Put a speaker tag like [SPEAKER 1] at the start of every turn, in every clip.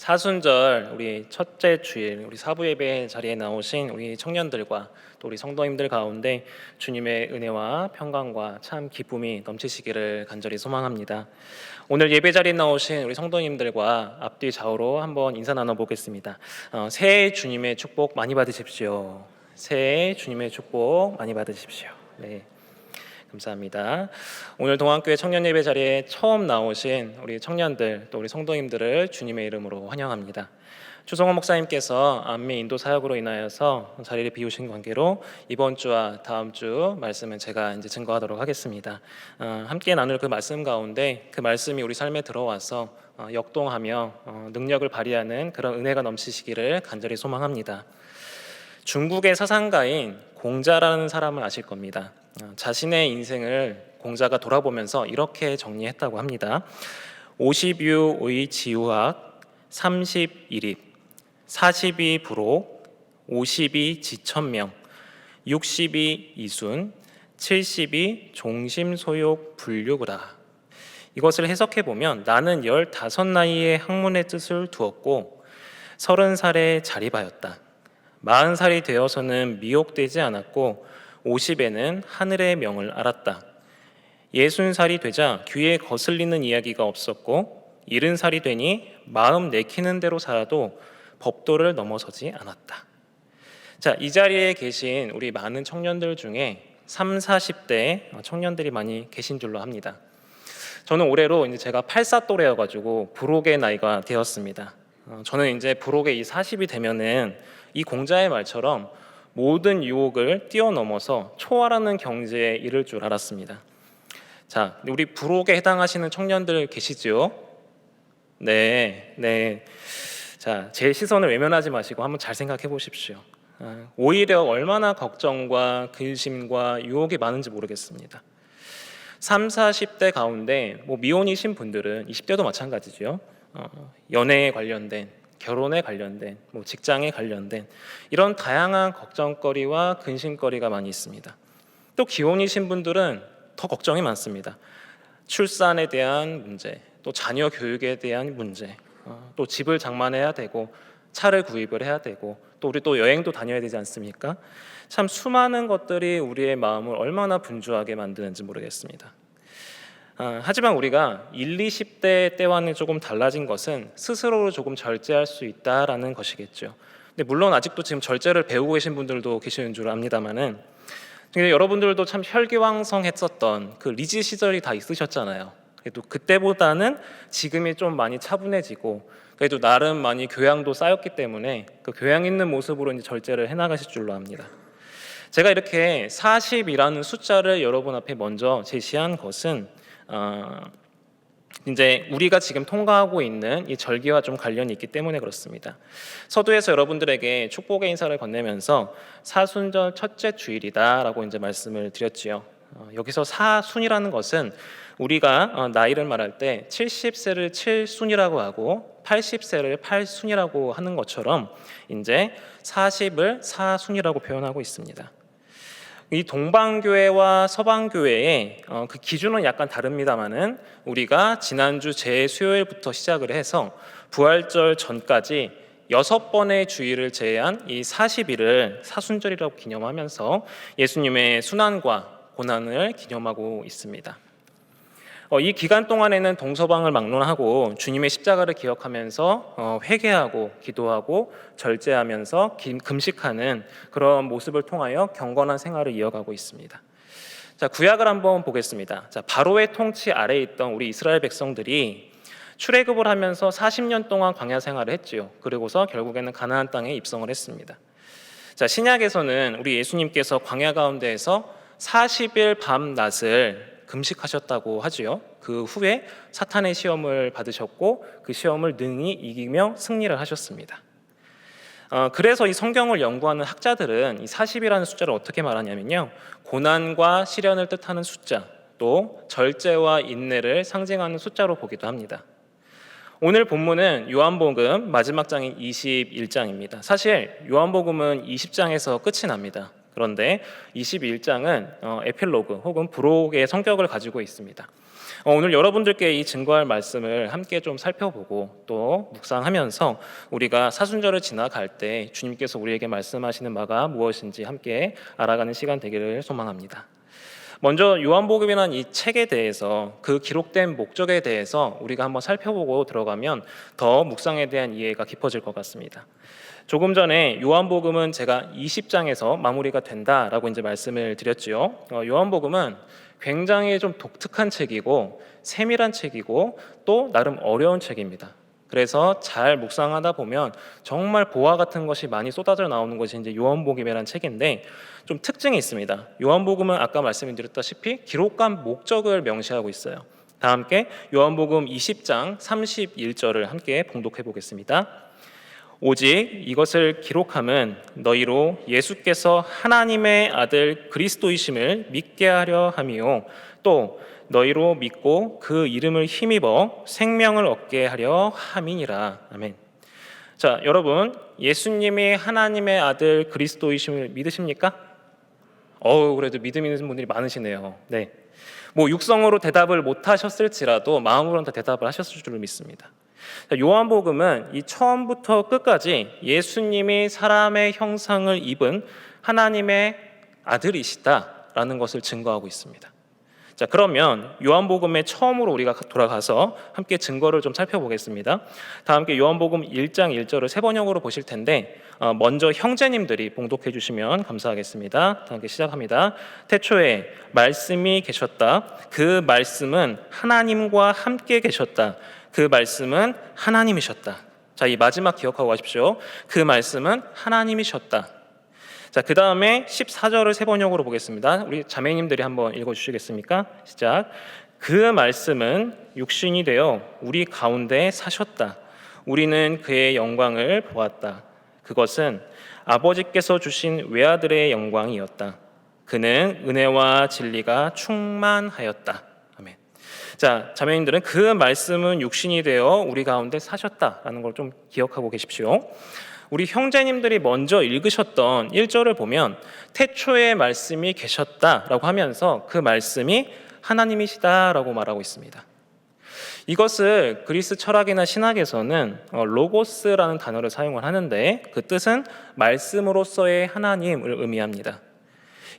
[SPEAKER 1] 사순절 우리 첫째 주일 우리 사부 예배 자리에 나오신 우리 청년들과 또 우리 성도님들 가운데 주님의 은혜와 평강과 참 기쁨이 넘치시기를 간절히 소망합니다. 오늘 예배 자리에 나오신 우리 성도님들과 앞뒤 좌우로 한번 인사 나눠보겠습니다. 새해 주님의 축복 많이 받으십시오. 새해 주님의 축복 많이 받으십시오. 네. 감사합니다. 오늘 동안교회 청년예배 자리에 처음 나오신 우리 청년들 또 우리 성도님들을 주님의 이름으로 환영합니다. 추성호 목사님께서 안미 인도 사역으로 인하여서 자리를 비우신 관계로 이번 주와 다음 주 말씀은 제가 이제 증거하도록 하겠습니다. 함께 나눌 그 말씀 가운데 그 말씀이 우리 삶에 들어와서 역동하며 능력을 발휘하는 그런 은혜가 넘치시기를 간절히 소망합니다. 중국의 사상가인 공자라는 사람을 아실 겁니다. 자신의 인생을 공자가 돌아보면서 이렇게 정리했다고 합니다. 50유의 지우학, 30일입, 40이 불호, 50이 지천명, 60이 이순, 70이 종심소욕 불류구라. 이것을 해석해 보면 나는 15나이에 학문의 뜻을 두었고 30살에 자립하였다. 40살이 되어서는 미혹되지 않았고 50에는 하늘의 명을 알았다. 60살이 되자 귀에 거슬리는 이야기가 없었고 70살이 되니 마음 내키는 대로 살아도 법도를 넘어서지 않았다. 자, 이 자리에 계신 우리 많은 청년들 중에 30, 40대 청년들이 많이 계신 줄로 합니다. 저는 올해로 이제 제가 84 또래여가지고 불혹의 나이가 되었습니다. 저는 이제 불혹의 이 40이 되면은 이 공자의 말처럼 모든 유혹을 뛰어넘어서 초월하는 경지에 이를 줄 알았습니다. 자, 우리 불혹에 해당하시는 청년들 계시죠? 네. 자, 제 시선을 외면하지 마시고 한번 잘 생각해 보십시오. 오히려 얼마나 걱정과 근심과 유혹이 많은지 모르겠습니다. 30, 40대 가운데 미혼이신 분들은 20대도 마찬가지죠. 연애에 관련된, 결혼에 관련된, 직장에 관련된 이런 다양한 걱정거리와 근심거리가 많이 있습니다. 또 기혼이신 분들은 더 걱정이 많습니다. 출산에 대한 문제, 또 자녀 교육에 대한 문제, 또 집을 장만해야 되고 차를 구입을 해야 되고 또 우리 또 여행도 다녀야 되지 않습니까? 참 수많은 것들이 우리의 마음을 얼마나 분주하게 만드는지 모르겠습니다. 하지만 우리가 1, 20대 때와는 조금 달라진 것은 스스로를 조금 절제할 수 있다라는 것이겠죠. 근데 물론 아직도 지금 절제를 배우고 계신 분들도 계시는 줄 압니다만은 여러분들도 참 혈기왕성했었던 그 리즈 시절이 다 있으셨잖아요. 그래도 그때보다는 지금이 좀 많이 차분해지고 그래도 나름 많이 교양도 쌓였기 때문에 그 교양 있는 모습으로 이제 절제를 해나가실 줄로 압니다. 제가 이렇게 40이라는 숫자를 여러분 앞에 먼저 제시한 것은 이제 우리가 지금 통과하고 있는 이 절기와 좀 관련이 있기 때문에 그렇습니다. 서두에서 여러분들에게 축복의 인사를 건네면서 사순절 첫째 주일이다라고 이제 말씀을 드렸지요. 여기서 사순이라는 것은 우리가 나이를 말할 때 70세를 7순이라고 하고 80세를 8순이라고 하는 것처럼 이제 40을 사순이라고 표현하고 있습니다. 이 동방교회와 서방교회의 그 기준은 약간 다릅니다만은 우리가 지난주 재수요일부터 시작을 해서 부활절 전까지 6번의 주일을 제외한 이 40일을 사순절이라고 기념하면서 예수님의 순환과 고난을 기념하고 있습니다. 이 기간 동안에는 동서방을 막론하고 주님의 십자가를 기억하면서 회개하고 기도하고 절제하면서 금식하는 그런 모습을 통하여 경건한 생활을 이어가고 있습니다. 자, 구약을 한번 보겠습니다. 자, 바로의 통치 아래에 있던 우리 이스라엘 백성들이 출애굽을 하면서 40년 동안 광야 생활을 했지요. 그리고서 결국에는 가나안 땅에 입성을 했습니다. 자, 신약에서는 우리 예수님께서 광야 가운데에서 40일 밤낮을 금식하셨다고 하지요. 그 후에 사탄의 시험을 받으셨고 그 시험을 능히 이기며 승리를 하셨습니다. 그래서 이 성경을 연구하는 학자들은 이 40이라는 숫자를 어떻게 말하냐면요, 고난과 시련을 뜻하는 숫자, 또 절제와 인내를 상징하는 숫자로 보기도 합니다. 오늘 본문은 요한복음 마지막 장인 21장입니다. 사실 요한복음은 20장에서 끝이 납니다. 그런데 22장은 에필로그 혹은 부록의 성격을 가지고 있습니다. 오늘 여러분들께 이 증거할 말씀을 함께 좀 살펴보고 또 묵상하면서 우리가 사순절을 지나갈 때 주님께서 우리에게 말씀하시는 바가 무엇인지 함께 알아가는 시간 되기를 소망합니다. 먼저 요한복음이라는 이 책에 대해서 그 기록된 목적에 대해서 우리가 한번 살펴보고 들어가면 더 묵상에 대한 이해가 깊어질 것 같습니다. 조금 전에 요한복음은 제가 20장에서 마무리가 된다라고 이제 말씀을 드렸지요. 요한복음은 굉장히 좀 독특한 책이고 세밀한 책이고 또 나름 어려운 책입니다. 그래서 잘 묵상하다 보면 정말 보화 같은 것이 많이 쏟아져 나오는 것이 이제 요한복음이라는 책인데 좀 특징이 있습니다. 요한복음은 아까 말씀드렸다시피 기록한 목적을 명시하고 있어요. 다 함께 요한복음 20장 31절을 함께 봉독해 보겠습니다. 오직 이것을 기록함은 너희로 예수께서 하나님의 아들 그리스도이심을 믿게 하려 함이요 또 너희로 믿고 그 이름을 힘입어 생명을 얻게 하려 함이니라. 아멘. 자, 여러분, 예수님이 하나님의 아들 그리스도이심을 믿으십니까? 그래도 믿음 있는 분들이 많으시네요. 네. 뭐 육성으로 대답을 못 하셨을지라도 마음으로는 다 대답을 하셨을 줄로 믿습니다. 요한복음은 이 처음부터 끝까지 예수님이 사람의 형상을 입은 하나님의 아들이시다라는 것을 증거하고 있습니다. 자, 그러면 요한복음의 처음으로 우리가 돌아가서 함께 증거를 좀 살펴보겠습니다. 다 함께 요한복음 1장 1절을 세 번역으로 보실 텐데 먼저 형제님들이 봉독해 주시면 감사하겠습니다. 다 함께 시작합니다. 태초에 말씀이 계셨다. 그 말씀은 하나님과 함께 계셨다. 그 말씀은 하나님이셨다. 자, 이 마지막 기억하고 가십시오. 그 말씀은 하나님이셨다. 자, 그 다음에 14절을 세 번역으로 보겠습니다. 우리 자매님들이 한번 읽어주시겠습니까? 시작. 그 말씀은 육신이 되어 우리 가운데 사셨다. 우리는 그의 영광을 보았다. 그것은 아버지께서 주신 외아들의 영광이었다. 그는 은혜와 진리가 충만하였다. 아멘. 자, 자매님들은 그 말씀은 육신이 되어 우리 가운데 사셨다라는 걸 좀 기억하고 계십시오. 우리 형제님들이 먼저 읽으셨던 1절을 보면 태초에 말씀이 계셨다라고 하면서 그 말씀이 하나님이시다라고 말하고 있습니다. 이것을 그리스 철학이나 신학에서는 로고스라는 단어를 사용을 하는데 그 뜻은 말씀으로서의 하나님을 의미합니다.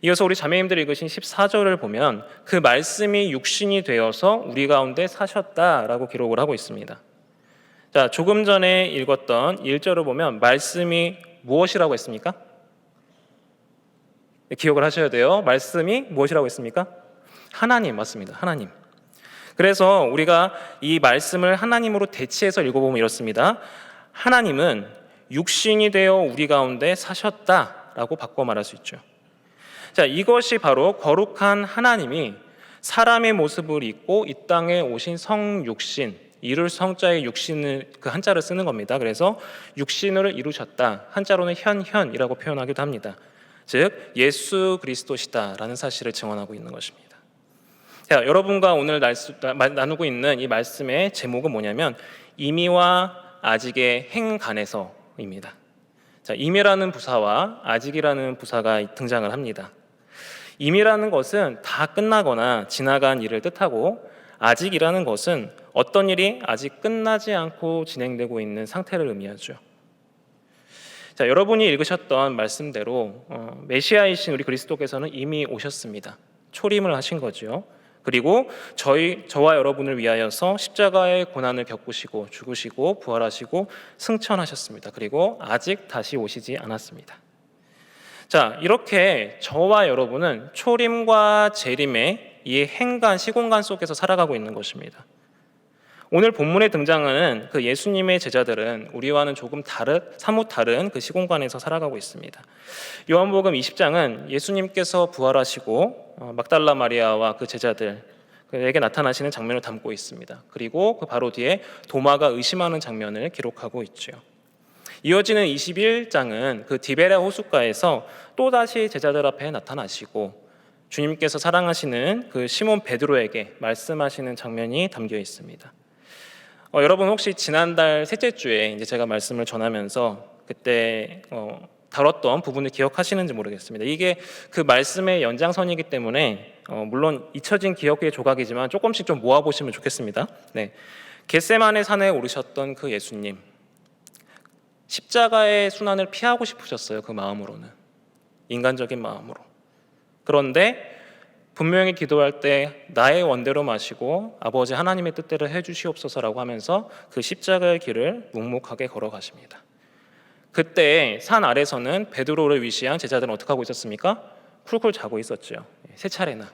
[SPEAKER 1] 이어서 우리 자매님들이 읽으신 14절을 보면 그 말씀이 육신이 되어서 우리 가운데 사셨다라고 기록을 하고 있습니다. 자, 조금 전에 읽었던 1절을 보면 말씀이 무엇이라고 했습니까? 기억을 하셔야 돼요. 말씀이 무엇이라고 했습니까? 하나님, 맞습니다. 하나님. 그래서 우리가 이 말씀을 하나님으로 대치해서 읽어보면 이렇습니다. 하나님은 육신이 되어 우리 가운데 사셨다라고 바꿔 말할 수 있죠. 자, 이것이 바로 거룩한 하나님이 사람의 모습을 입고 이 땅에 오신 성육신, 이룰 성자의 육신을 그 한자를 쓰는 겁니다. 그래서 육신을 이루셨다. 한자로는 현현이라고 표현하기도 합니다. 즉 예수 그리스도시다라는 사실을 증언하고 있는 것입니다. 자, 여러분과 오늘 나누고 있는 이 말씀의 제목은 뭐냐면 이미와 아직의 행간에서입니다. 자, 이미라는 부사와 아직이라는 부사가 등장을 합니다. 이미라는 것은 다 끝나거나 지나간 일을 뜻하고 아직이라는 것은 어떤 일이 아직 끝나지 않고 진행되고 있는 상태를 의미하죠. 자, 여러분이 읽으셨던 말씀대로 메시아이신 우리 그리스도께서는 이미 오셨습니다. 초림을 하신 거죠. 그리고 저와 여러분을 위하여서 십자가의 고난을 겪으시고 죽으시고 부활하시고 승천하셨습니다. 그리고 아직 다시 오시지 않았습니다. 자, 이렇게 저와 여러분은 초림과 재림의 이 행간, 시공간 속에서 살아가고 있는 것입니다. 오늘 본문에 등장하는 그 예수님의 제자들은 우리와는 조금 사뭇 다른 그 시공간에서 살아가고 있습니다. 요한복음 20장은 예수님께서 부활하시고 막달라 마리아와 그 제자들에게 나타나시는 장면을 담고 있습니다. 그리고 그 바로 뒤에 도마가 의심하는 장면을 기록하고 있죠. 이어지는 21장은 그 디베랴 호숫가에서 또다시 제자들 앞에 나타나시고 주님께서 사랑하시는 그 시몬 베드로에게 말씀하시는 장면이 담겨 있습니다. 여러분 혹시 지난달 셋째 주에 이제 제가 말씀을 전하면서 그때 다뤘던 부분을 기억하시는지 모르겠습니다. 이게 그 말씀의 연장선이기 때문에 물론 잊혀진 기억의 조각이지만 조금씩 좀 모아보시면 좋겠습니다. 네. 겟세마네 산에 오르셨던 그 예수님, 십자가의 순환을 피하고 싶으셨어요. 그 마음으로는, 인간적인 마음으로. 그런데 분명히 기도할 때 나의 원대로 마시고 아버지 하나님의 뜻대로 해주시옵소서라고 하면서 그 십자가의 길을 묵묵하게 걸어가십니다. 그때 산 아래서는 베드로를 위시한 제자들은 어떻게 하고 있었습니까? 쿨쿨 자고 있었죠. 세 차례나.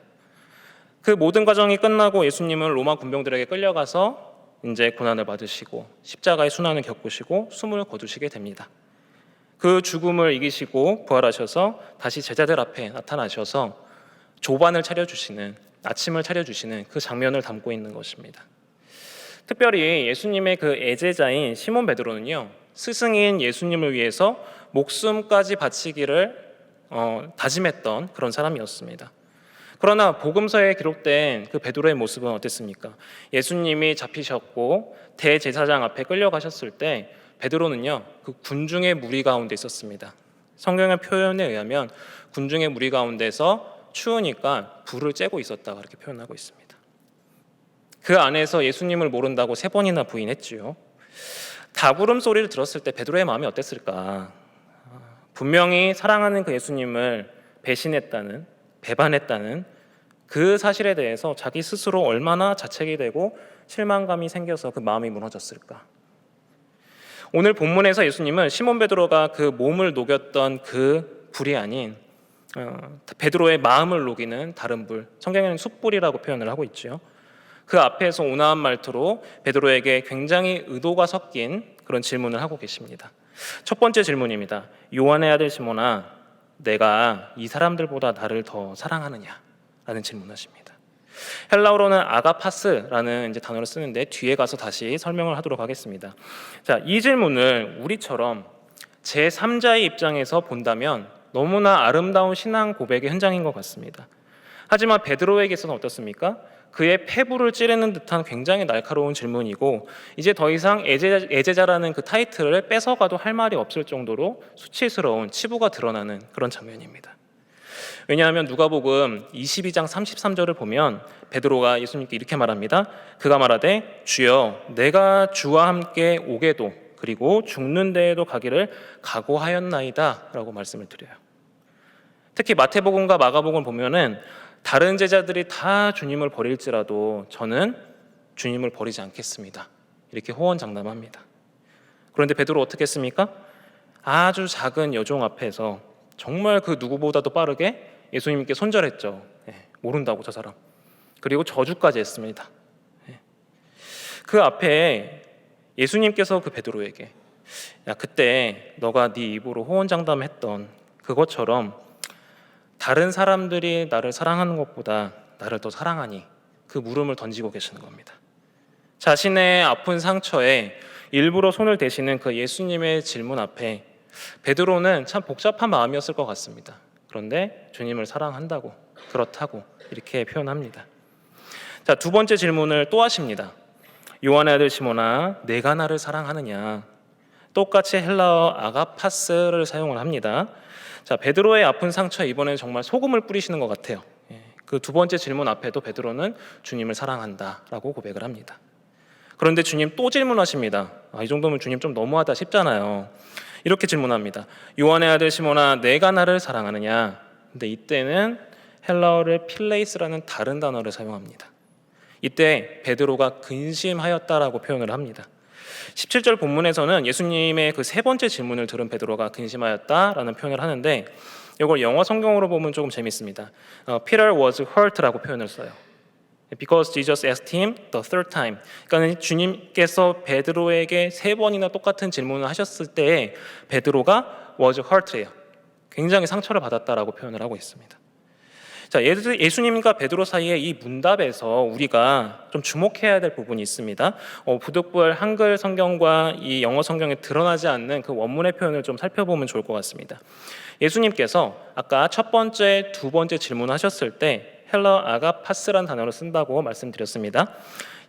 [SPEAKER 1] 그 모든 과정이 끝나고 예수님은 로마 군병들에게 끌려가서 이제 고난을 받으시고 십자가의 순환을 겪으시고 숨을 거두시게 됩니다. 그 죽음을 이기시고 부활하셔서 다시 제자들 앞에 나타나셔서 조반을 차려주시는, 아침을 차려주시는 그 장면을 담고 있는 것입니다. 특별히 예수님의 그 애제자인 시몬 베드로는요, 스승인 예수님을 위해서 목숨까지 바치기를 다짐했던 그런 사람이었습니다. 그러나 복음서에 기록된 그 베드로의 모습은 어땠습니까? 예수님이 잡히셨고 대제사장 앞에 끌려가셨을 때 베드로는요, 그 군중의 무리 가운데 있었습니다. 성경의 표현에 의하면 군중의 무리 가운데서 추우니까 불을 쬐고 있었다, 그렇게 표현하고 있습니다. 그 안에서 예수님을 모른다고 3번이나 부인했지요. 다구름 소리를 들었을 때 베드로의 마음이 어땠을까? 분명히 사랑하는 그 예수님을 배신했다는, 배반했다는 그 사실에 대해서 자기 스스로 얼마나 자책이 되고 실망감이 생겨서 그 마음이 무너졌을까? 오늘 본문에서 예수님은 시몬 베드로가 그 몸을 녹였던 그 불이 아닌 베드로의 마음을 녹이는 다른 불, 성경에는 숯불이라고 표현을 하고 있죠. 그 앞에서 온화한 말투로 베드로에게 굉장히 의도가 섞인 그런 질문을 하고 계십니다. 첫 번째 질문입니다. 요한의 아들 시몬아, 내가 이 사람들보다 나를 더 사랑하느냐? 라는 질문하십니다. 헬라어로는 아가파스라는 이제 단어를 쓰는데 뒤에 가서 다시 설명을 하도록 하겠습니다. 자, 이 질문을 우리처럼 제3자의 입장에서 본다면 너무나 아름다운 신앙 고백의 현장인 것 같습니다. 하지만 베드로에게서는 어떻습니까? 그의 폐부를 찌르는 듯한 굉장히 날카로운 질문이고 이제 더 이상 애제자라는 그 타이틀을 뺏어가도 할 말이 없을 정도로 수치스러운 치부가 드러나는 그런 장면입니다. 왜냐하면 누가복음 22장 33절을 보면 베드로가 예수님께 이렇게 말합니다. 그가 말하되 주여 내가 주와 함께 오게도 그리고 죽는 데에도 가기를 각오하였나이다 라고 말씀을 드려요. 특히 마태복음과 마가복음을 보면은 다른 제자들이 다 주님을 버릴지라도 저는 주님을 버리지 않겠습니다, 이렇게 호언장담합니다. 그런데 베드로 어떻게 했습니까? 아주 작은 여종 앞에서 정말 그 누구보다도 빠르게 예수님께 손절했죠. 모른다고 저 사람. 그리고 저주까지 했습니다. 그 앞에 예수님께서 그 베드로에게 야, 그때 너가 네 입으로 호언장담했던 그것처럼 다른 사람들이 나를 사랑하는 것보다 나를 더 사랑하니, 그 물음을 던지고 계시는 겁니다. 자신의 아픈 상처에 일부러 손을 대시는 그 예수님의 질문 앞에 베드로는 참 복잡한 마음이었을 것 같습니다. 그런데 주님을 사랑한다고, 그렇다고 이렇게 표현합니다. 자, 두 번째 질문을 또 하십니다. 요한의 아들 시몬아, 내가 나를 사랑하느냐? 똑같이 헬라어 아가파스를 사용을 합니다. 자, 베드로의 아픈 상처에 이번에는 정말 소금을 뿌리시는 것 같아요. 그 두 번째 질문 앞에도 베드로는 주님을 사랑한다라고 고백을 합니다. 그런데 주님 또 질문하십니다. 이 정도면 주님 좀 너무하다 싶잖아요. 이렇게 질문합니다. 요한의 아들 시몬아, 내가 나를 사랑하느냐? 근데 이때는 헬라어를 필레이스라는 다른 단어를 사용합니다. 이때 베드로가 근심하였다라고 표현을 합니다. 17절 본문에서는 예수님의 그 3번째 질문을 들은 베드로가 근심하였다라는 표현을 하는데 이걸 영어 성경으로 보면 조금 재밌습니다. Peter was hurt라고 표현을 써요. Because Jesus asked him the third time. 그러니까 주님께서 베드로에게 3번이나 똑같은 질문을 하셨을 때 베드로가 was hurt예요. 굉장히 상처를 받았다라고 표현을 하고 있습니다. 자, 예수님과 베드로 사이의 이 문답에서 우리가 좀 주목해야 될 부분이 있습니다. 부득불 한글 성경과 이 영어 성경에 드러나지 않는 그 원문의 표현을 좀 살펴보면 좋을 것 같습니다. 예수님께서 아까 첫 번째, 두 번째 질문하셨을 때 헬라어 아가파스라는 단어를 쓴다고 말씀드렸습니다.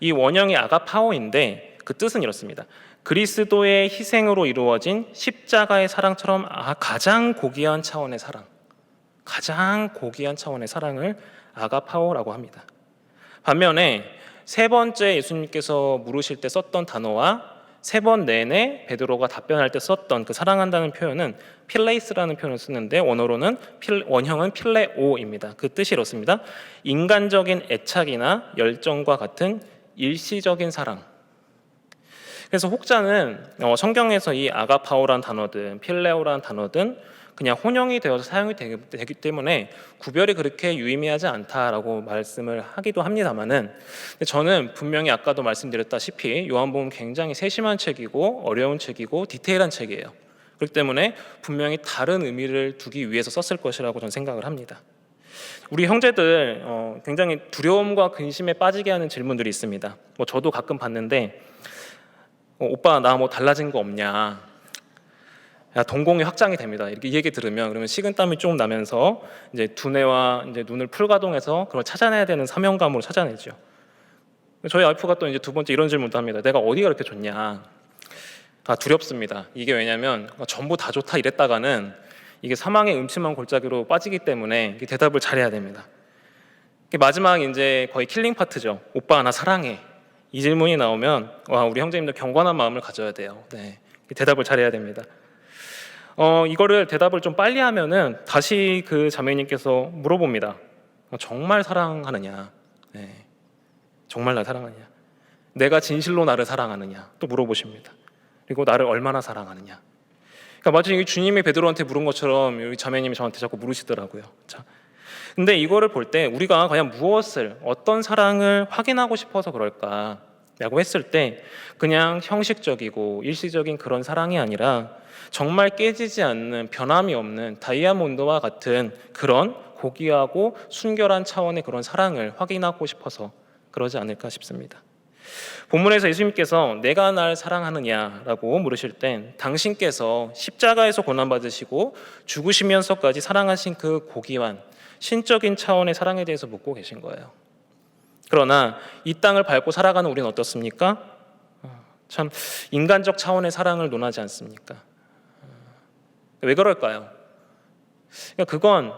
[SPEAKER 1] 이 원형이 아가파오인데 그 뜻은 이렇습니다. 그리스도의 희생으로 이루어진 십자가의 사랑처럼 가장 고귀한 차원의 사랑, 가장 고귀한 차원의 사랑을 아가파오라고 합니다. 반면에 세 번째 예수님께서 물으실 때 썼던 단어와 세 번 내내 베드로가 답변할 때 썼던 그 사랑한다는 표현은 필레이스라는 표현을 쓰는데 원형은 필레오입니다. 그 뜻이 이렇습니다. 인간적인 애착이나 열정과 같은 일시적인 사랑. 그래서 혹자는 성경에서 이 아가파오란 단어든 필레오란 단어든 그냥 혼용이 되어서 사용이 되기 때문에 구별이 그렇게 유의미하지 않다라고 말씀을 하기도 합니다만은, 저는 분명히 아까도 말씀드렸다시피 요한복음 굉장히 세심한 책이고 어려운 책이고 디테일한 책이에요. 그렇기 때문에 분명히 다른 의미를 두기 위해서 썼을 것이라고 저는 생각을 합니다. 우리 형제들 굉장히 두려움과 근심에 빠지게 하는 질문들이 있습니다. 저도 가끔 받는데 오빠 나 뭐 달라진 거 없냐, 야, 동공이 확장이 됩니다. 이렇게 이 얘기 들으면 그러면 식은땀이 조금 나면서 이제 두뇌와 이제 눈을 풀가동해서 그걸 찾아내야 되는 사명감으로 찾아내죠. 저희 와이프가 또 이제 두 번째 이런 질문도 합니다. 내가 어디가 그렇게 좋냐? 두렵습니다. 이게 왜냐면 전부 다 좋다 이랬다가는 이게 사망의 음침한 골짜기로 빠지기 때문에 대답을 잘해야 됩니다. 마지막 이제 거의 킬링 파트죠. 오빠 나 사랑해. 이 질문이 나오면 우리 형제님들 경건한 마음을 가져야 돼요. 네, 대답을 잘해야 됩니다. 이거를 대답을 좀 빨리 하면은 다시 그 자매님께서 물어봅니다. 정말 사랑하느냐? 네, 정말 나 사랑하느냐? 내가 진실로 나를 사랑하느냐? 또 물어보십니다. 그리고 나를 얼마나 사랑하느냐? 그러니까 마치 주님이 베드로한테 물은 것처럼 우리 자매님이 저한테 자꾸 물으시더라고요. 자, 근데 이거를 볼 때 우리가 과연 어떤 사랑을 확인하고 싶어서 그럴까라고 했을 때 그냥 형식적이고 일시적인 그런 사랑이 아니라 정말 깨지지 않는 변함이 없는 다이아몬드와 같은 그런 고귀하고 순결한 차원의 그런 사랑을 확인하고 싶어서 그러지 않을까 싶습니다. 본문에서 예수님께서 내가 날 사랑하느냐라고 물으실 땐 당신께서 십자가에서 고난받으시고 죽으시면서까지 사랑하신 그 고귀한 신적인 차원의 사랑에 대해서 묻고 계신 거예요. 그러나 이 땅을 밟고 살아가는 우리는 어떻습니까? 참 인간적 차원의 사랑을 논하지 않습니까? 왜 그럴까요? 그건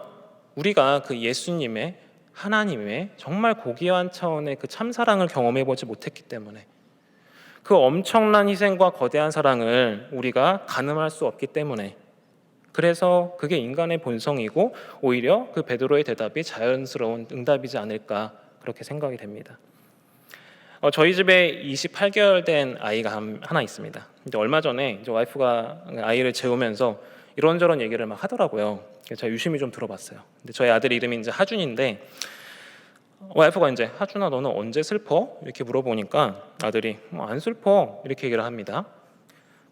[SPEAKER 1] 우리가 그 예수님의 하나님의 정말 고귀한 차원의 그 참사랑을 경험해보지 못했기 때문에, 그 엄청난 희생과 거대한 사랑을 우리가 가늠할 수 없기 때문에, 그래서 그게 인간의 본성이고 오히려 그 베드로의 대답이 자연스러운 응답이지 않을까 그렇게 생각이 됩니다. 저희 집에 28개월 된 아이가 하나 있습니다. 이제 얼마 전에 이제 와이프가 아이를 재우면서 이런저런 얘기를 막 하더라고요. 제가 유심히 좀 들어봤어요. 근데 저희 아들 이름이 이제 하준인데 와이프가 이제 하준아 너는 언제 슬퍼? 이렇게 물어보니까 아들이 안 슬퍼 이렇게 얘기를 합니다.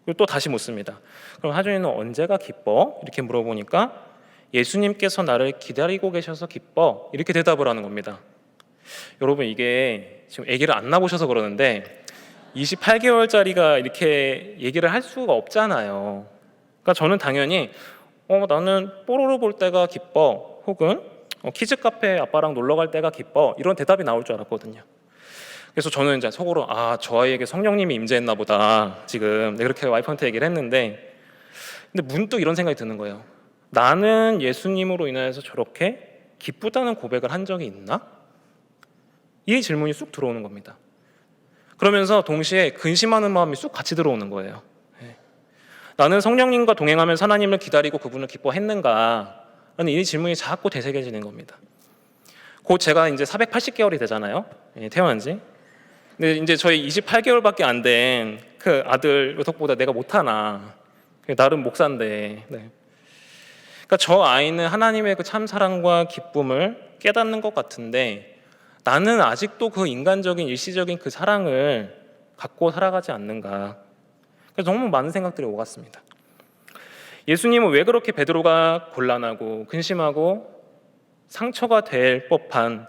[SPEAKER 1] 그리고 또 다시 묻습니다. 그럼 하준이는 언제가 기뻐? 이렇게 물어보니까 예수님께서 나를 기다리고 계셔서 기뻐 이렇게 대답을 하는 겁니다. 여러분 이게 지금 아기를 안 낳으셔서 그러는데 28개월짜리가 이렇게 얘기를 할 수가 없잖아요. 그러니까 저는 당연히 나는 뽀로로 볼 때가 기뻐 혹은 키즈 카페 아빠랑 놀러 갈 때가 기뻐 이런 대답이 나올 줄 알았거든요. 그래서 저는 이제 속으로 저 아이에게 성령님이 임재했나 보다 지금 그렇게 와이프한테 얘기를 했는데, 근데 문득 이런 생각이 드는 거예요. 나는 예수님으로 인해서 저렇게 기쁘다는 고백을 한 적이 있나? 이 질문이 쑥 들어오는 겁니다. 그러면서 동시에 근심하는 마음이 쑥 같이 들어오는 거예요. 나는 성령님과 동행하면서 하나님을 기다리고 그분을 기뻐했는가? 라는 이 질문이 자꾸 되새겨지는 겁니다. 곧 제가 이제 480개월이 되잖아요. 태어난 지. 근데 이제 저희 28개월밖에 안 된 그 아들 덕보다 내가 못하나. 나름 목사인데. 네. 그러니까 저 아이는 하나님의 그 참 사랑과 기쁨을 깨닫는 것 같은데 나는 아직도 그 인간적인 일시적인 그 사랑을 갖고 살아가지 않는가. 그래서 너무 많은 생각들이 오갔습니다. 예수님은 왜 그렇게 베드로가 곤란하고 근심하고 상처가 될 법한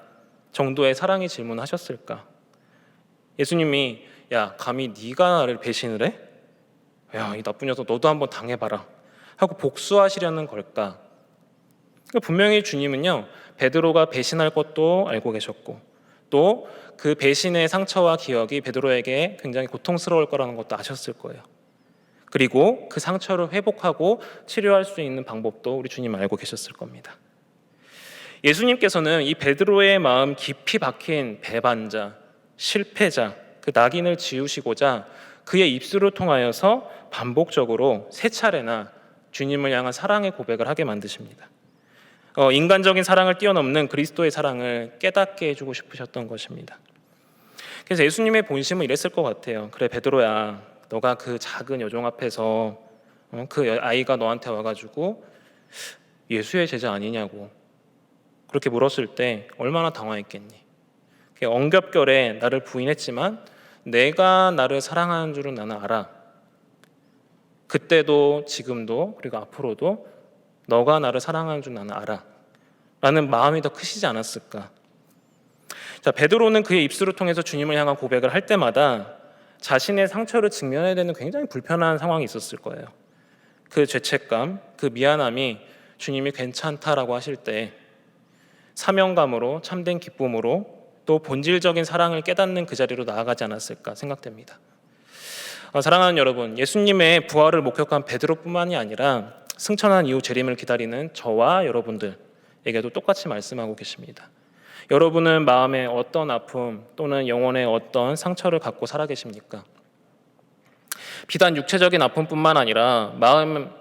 [SPEAKER 1] 정도의 사랑의 질문을 하셨을까? 예수님이 야 감히 네가 나를 배신을 해? 야 이 나쁜 녀석 너도 한번 당해봐라 하고 복수하시려는 걸까? 분명히 주님은요 베드로가 배신할 것도 알고 계셨고 또 그 배신의 상처와 기억이 베드로에게 굉장히 고통스러울 거라는 것도 아셨을 거예요. 그리고 그 상처를 회복하고 치료할 수 있는 방법도 우리 주님 알고 계셨을 겁니다. 예수님께서는 이 베드로의 마음 깊이 박힌 배반자, 실패자, 그 낙인을 지우시고자 그의 입술을 통하여서 반복적으로 세 차례나 주님을 향한 사랑의 고백을 하게 만드십니다. 인간적인 사랑을 뛰어넘는 그리스도의 사랑을 깨닫게 해주고 싶으셨던 것입니다. 그래서 예수님의 본심은 이랬을 것 같아요. 그래 베드로야, 너가 그 작은 여종 앞에서 그 아이가 너한테 와가지고 예수의 제자 아니냐고 그렇게 물었을 때 얼마나 당황했겠니? 엉겹결에 나를 부인했지만 내가 나를 사랑하는 줄은 나는 알아. 그때도 지금도 그리고 앞으로도 너가 나를 사랑하는 줄 나는 알아 라는 마음이 더 크시지 않았을까? 자, 베드로는 그의 입술을 통해서 주님을 향한 고백을 할 때마다 자신의 상처를 직면해야 되는 굉장히 불편한 상황이 있었을 거예요. 그 죄책감, 그 미안함이 주님이 괜찮다라고 하실 때 사명감으로, 참된 기쁨으로 또 본질적인 사랑을 깨닫는 그 자리로 나아가지 않았을까 생각됩니다. 사랑하는 여러분, 예수님의 부활을 목격한 베드로뿐만이 아니라 승천한 이후 재림을 기다리는 저와 여러분들에게도 똑같이 말씀하고 계십니다. 여러분은 마음의 어떤 아픔 또는 영혼의 어떤 상처를 갖고 살아 계십니까? 비단 육체적인 아픔뿐만 아니라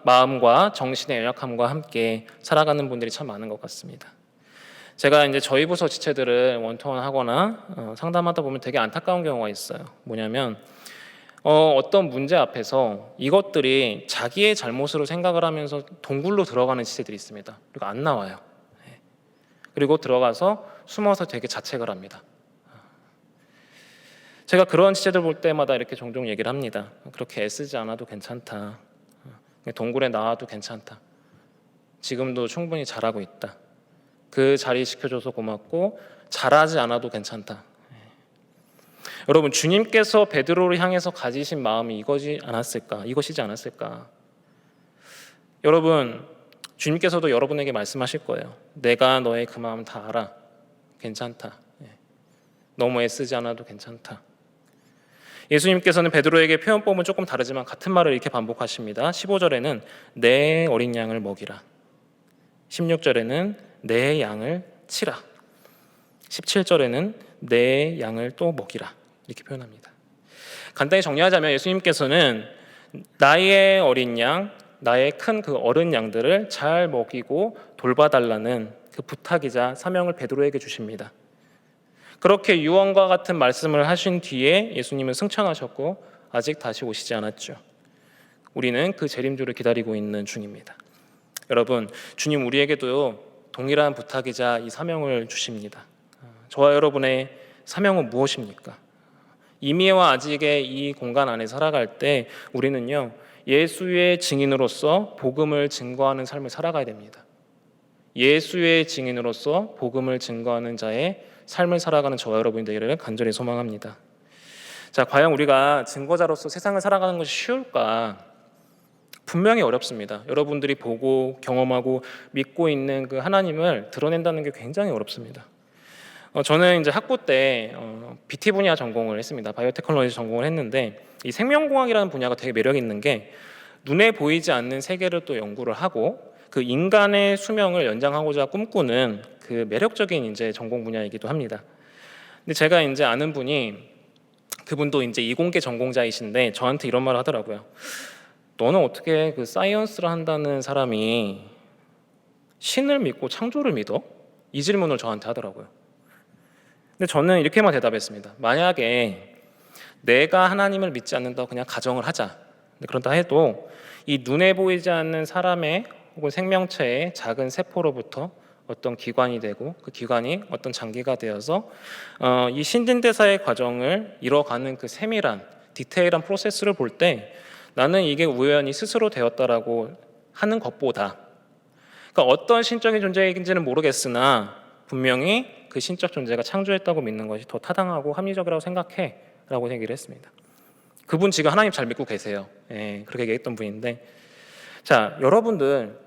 [SPEAKER 1] 마음과 정신의 연약함과 함께 살아가는 분들이 참 많은 것 같습니다. 제가 이제 저희 부서 지체들을 원투원 하거나 상담하다 보면 되게 안타까운 경우가 있어요. 뭐냐면 어떤 문제 앞에서 이것들이 자기의 잘못으로 생각을 하면서 동굴로 들어가는 지체들이 있습니다. 그리고 안 나와요. 그리고 들어가서 숨어서 되게 자책을 합니다. 제가 그런 지체들 볼 때마다 이렇게 종종 얘기를 합니다. 그렇게 애쓰지 않아도 괜찮다. 동굴에 나와도 괜찮다. 지금도 충분히 잘하고 있다. 그 자리 지켜줘서 고맙고 잘하지 않아도 괜찮다. 여러분, 주님께서 베드로를 향해서 가지신 마음이 이것이지 않았을까? 여러분, 주님께서도 여러분에게 말씀하실 거예요. 내가 너의 그 마음 다 알아. 괜찮다. 너무 애쓰지 않아도 괜찮다. 예수님께서는 베드로에게 표현법은 조금 다르지만 같은 말을 이렇게 반복하십니다. 15절에는 내 어린 양을 먹이라. 16절에는 내 양을 치라. 17절에는 내 양을 또 먹이라. 이렇게 표현합니다. 간단히 정리하자면 예수님께서는 나의 어린 양, 나의 큰 그 어른 양들을 잘 먹이고 돌봐달라는 그 부탁이자 사명을 베드로에게 주십니다. 그렇게 유언과 같은 말씀을 하신 뒤에 예수님은 승천하셨고 아직 다시 오시지 않았죠. 우리는 그 재림주를 기다리고 있는 중입니다. 여러분, 주님 우리에게도 동일한 부탁이자 이 사명을 주십니다. 저와 여러분의 사명은 무엇입니까? 이미와 아직의 이 공간 안에 살아갈 때 우리는요, 예수의 증인으로서 복음을 증거하는 삶을 살아가야 됩니다. 예수의 증인으로서 복음을 증거하는 자의 삶을 살아가는 저와 여러분이 되기를 간절히 소망합니다. 자, 과연 우리가 증거자로서 세상을 살아가는 것이 쉬울까? 분명히 어렵습니다. 여러분들이 보고 경험하고 믿고 있는 그 하나님을 드러낸다는 게 굉장히 어렵습니다. 저는 이제 학부 때 BT 분야 전공을 했습니다. 바이오테크놀로지 전공을 했는데 이 생명공학이라는 분야가 되게 매력 있는 게 눈에 보이지 않는 세계를 또 연구를 하고 그 인간의 수명을 연장하고자 꿈꾸는 그 매력적인 이제 전공 분야이기도 합니다. 근데 제가 이제 아는 분이 그분도 이제 이공계 전공자이신데 저한테 이런 말을 하더라고요. 너는 어떻게 그 사이언스를 한다는 사람이 신을 믿고 창조를 믿어? 이 질문을 저한테 하더라고요. 근데 저는 이렇게만 대답했습니다. 만약에 내가 하나님을 믿지 않는다고 그냥 가정을 하자. 그런다 해도 이 눈에 보이지 않는 사람의 혹은 생명체의 작은 세포로부터 어떤 기관이 되고 그 기관이 어떤 장기가 되어서 이 신진대사의 과정을 이뤄가는 그 세밀한 디테일한 프로세스를 볼 때 나는 이게 우연히 스스로 되었다라고 하는 것보다 그러니까 어떤 신적인 존재인지는 모르겠으나 분명히 그 신적 존재가 창조했다고 믿는 것이 더 타당하고 합리적이라고 생각해 라고 얘기를 했습니다. 그분 지금 하나님 잘 믿고 계세요. 그렇게 얘기했던 분인데 자, 여러분들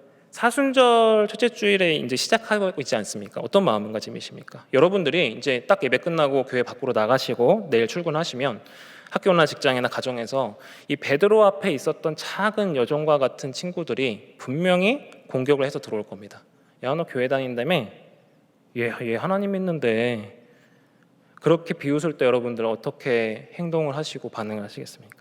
[SPEAKER 1] 사순절 첫째 주일에 이제 시작하고 있지 않습니까? 어떤 마음가짐이십니까? 여러분들이 이제 딱 예배 끝나고 교회 밖으로 나가시고 내일 출근하시면 학교나 직장이나 가정에서 이 베드로 앞에 있었던 작은 여종과 같은 친구들이 분명히 공격을 해서 들어올 겁니다. 야, 너 교회 다닌다며? 얘 하나님 믿는데. 그렇게 비웃을 때 여러분들은 어떻게 행동을 하시고 반응을 하시겠습니까?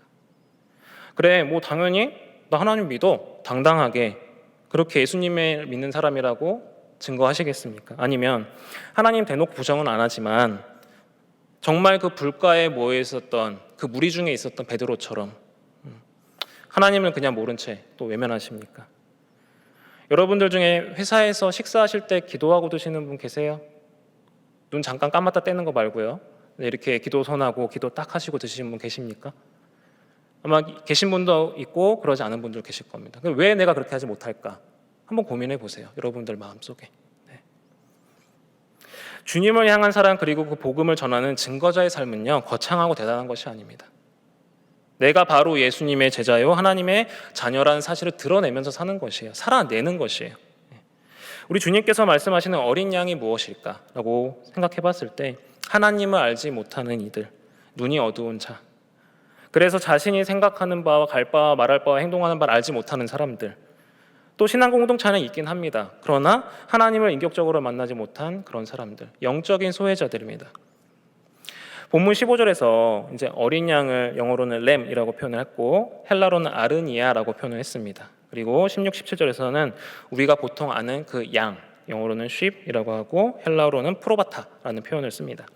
[SPEAKER 1] 그래, 뭐 당연히 나 하나님 믿어. 당당하게 그렇게 예수님을 믿는 사람이라고 증거하시겠습니까? 아니면 하나님 대놓고 부정은 안 하지만 정말 그 불가에 모여 있었던 그 무리 중에 있었던 베드로처럼 하나님을 그냥 모른 채 또 외면하십니까? 여러분들 중에 회사에서 식사하실 때 기도하고 드시는 분 계세요? 눈 잠깐 감았다 떼는 거 말고요. 이렇게 기도 선하고 기도 딱 하시고 드시는 분 계십니까? 아마 계신 분도 있고 그러지 않은 분들 계실 겁니다. 왜 내가 그렇게 하지 못할까? 한번 고민해 보세요. 여러분들 마음속에. 네. 주님을 향한 사랑 그리고 그 복음을 전하는 증거자의 삶은요, 거창하고 대단한 것이 아닙니다. 내가 바로 예수님의 제자요 하나님의 자녀라는 사실을 드러내면서 사는 것이에요. 살아내는 것이에요. 우리 주님께서 말씀하시는 어린 양이 무엇일까라고 생각해 봤을 때 하나님을 알지 못하는 이들, 눈이 어두운 자, 그래서 자신이 생각하는 바와 갈 바와 말할 바와 행동하는 바를 알지 못하는 사람들, 또 신앙 공동체 안에 있긴 합니다. 그러나 하나님을 인격적으로 만나지 못한 그런 사람들, 영적인 소외자들입니다. 본문 15절에서 이제 어린 양을 영어로는 램이라고 표현을 했고 헬라로는 아르니아라고 표현을 했습니다. 그리고 16, 17절에서는 우리가 보통 아는 그 양, 영어로는 sheep이라고 하고 헬라어로는 프로바타라는 표현을 씁니다.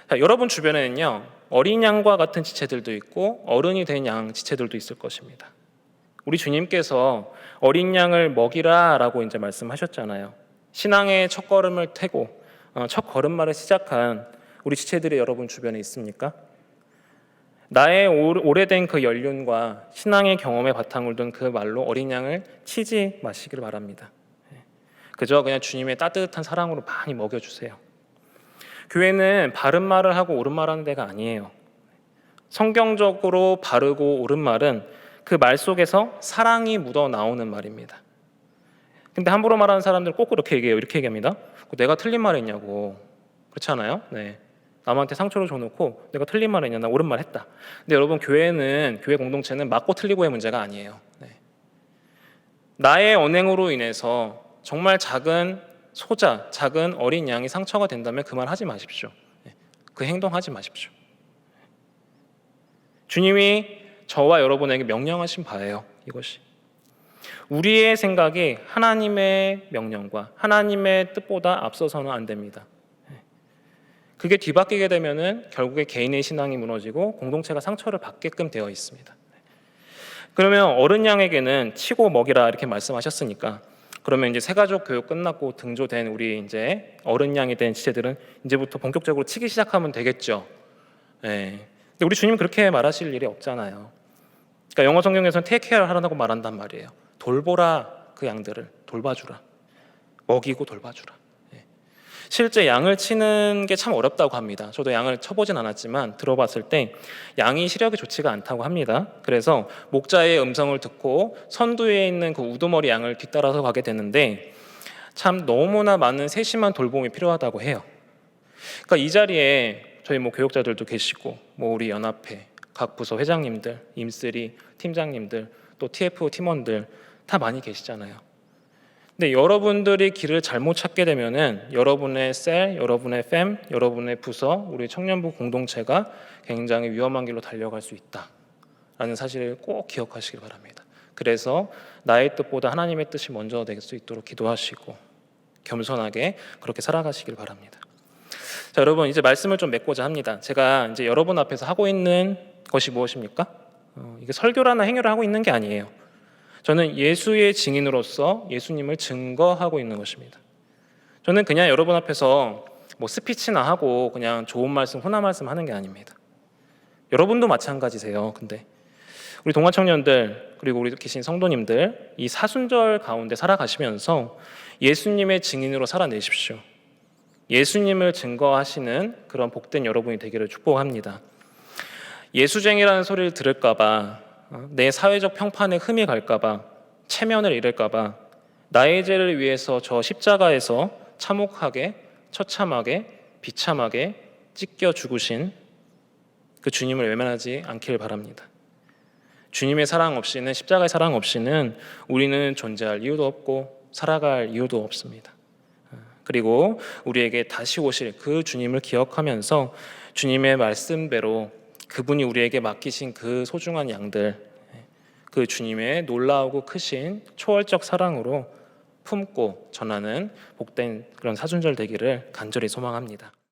[SPEAKER 1] 자, 여러분 주변에는요, 어린 양과 같은 지체들도 있고 어른이 된 양 지체들도 있을 것입니다. 우리 주님께서 어린 양을 먹이라라고 이제 말씀하셨잖아요. 신앙의 첫걸음을 태고 첫 걸음마를 시작한 우리 지체들이 여러분 주변에 있습니까? 나의 오래된 그 연륜과 신앙의 경험에 바탕을 둔 그 말로 어린 양을 치지 마시길 바랍니다. 그저 그냥 주님의 따뜻한 사랑으로 많이 먹여주세요. 교회는 바른 말을 하고 옳은 말을 하는 데가 아니에요. 성경적으로 바르고 옳은 말은 그 말 속에서 사랑이 묻어 나오는 말입니다. 근데 함부로 말하는 사람들 꼭 그렇게 얘기해요. 이렇게 얘기합니다. 내가 틀린 말 했냐고. 그렇지 않아요? 네. 남한테 상처를 줘놓고 내가 틀린 말 했냐, 나 옳은 말 했다. 근데 여러분 교회 공동체는 맞고 틀리고의 문제가 아니에요. 네. 나의 언행으로 인해서 정말 작은 소자, 작은 어린 양이 상처가 된다면 그 말 하지 마십시오. 네. 그 행동하지 마십시오. 주님이 저와 여러분에게 명령하신 바예요. 이것이 우리의 생각이 하나님의 명령과 하나님의 뜻보다 앞서서는 안 됩니다. 그게 뒤바뀌게 되면은 결국에 개인의 신앙이 무너지고 공동체가 상처를 받게끔 되어 있습니다. 그러면 어른 양에게는 치고 먹이라 이렇게 말씀하셨으니까 그러면 이제 새가족 교육 끝났고 등조된 우리 이제 어른 양이 된 지체들은 이제부터 본격적으로 치기 시작하면 되겠죠. 네. 근데 우리 주님 그렇게 말하실 일이 없잖아요. 그러니까 영어 성경에서는 take care 하라고 말한단 말이에요. 돌보라, 그 양들을 돌봐주라, 먹이고 돌봐주라. 실제 양을 치는 게 참 어렵다고 합니다. 저도 양을 쳐보진 않았지만 들어봤을 때 양이 시력이 좋지가 않다고 합니다. 그래서 목자의 음성을 듣고 선두에 있는 그 우두머리 양을 뒤따라서 가게 되는데 참 너무나 많은 세심한 돌봄이 필요하다고 해요. 그러니까 이 자리에 저희 교육자들도 계시고 우리 연합회 각 부서 회장님들, 임쓰리 팀장님들, 또 TF 팀원들 다 많이 계시잖아요. 근데 여러분들이 길을 잘못 찾게 되면은 여러분의 셀, 여러분의 팸, 여러분의 부서, 우리 청년부 공동체가 굉장히 위험한 길로 달려갈 수 있다라는 사실을 꼭 기억하시길 바랍니다. 그래서 나의 뜻보다 하나님의 뜻이 먼저 될 수 있도록 기도하시고 겸손하게 그렇게 살아가시길 바랍니다. 자, 여러분 이제 말씀을 좀 맺고자 합니다. 제가 이제 여러분 앞에서 하고 있는 것이 무엇입니까? 이게 설교라는 행위를 하고 있는 게 아니에요. 저는 예수의 증인으로서 예수님을 증거하고 있는 것입니다. 저는 그냥 여러분 앞에서 스피치나 하고 그냥 좋은 말씀, 훈화 말씀 하는 게 아닙니다. 여러분도 마찬가지세요. 근데 우리 동아 청년들 그리고 우리 계신 성도님들 이 사순절 가운데 살아가시면서 예수님의 증인으로 살아내십시오. 예수님을 증거하시는 그런 복된 여러분이 되기를 축복합니다. 예수쟁이라는 소리를 들을까 봐, 내 사회적 평판에 흠이 갈까 봐, 체면을 잃을까 봐 나의 죄를 위해서 저 십자가에서 참혹하게 처참하게 비참하게 찢겨 죽으신 그 주님을 외면하지 않길 바랍니다. 주님의 사랑 없이는, 십자가의 사랑 없이는 우리는 존재할 이유도 없고 살아갈 이유도 없습니다. 그리고 우리에게 다시 오실 그 주님을 기억하면서 주님의 말씀대로 그분이 우리에게 맡기신 그 소중한 양들, 그 주님의 놀라우고 크신 초월적 사랑으로 품고 전하는 복된 그런 사순절 되기를 간절히 소망합니다.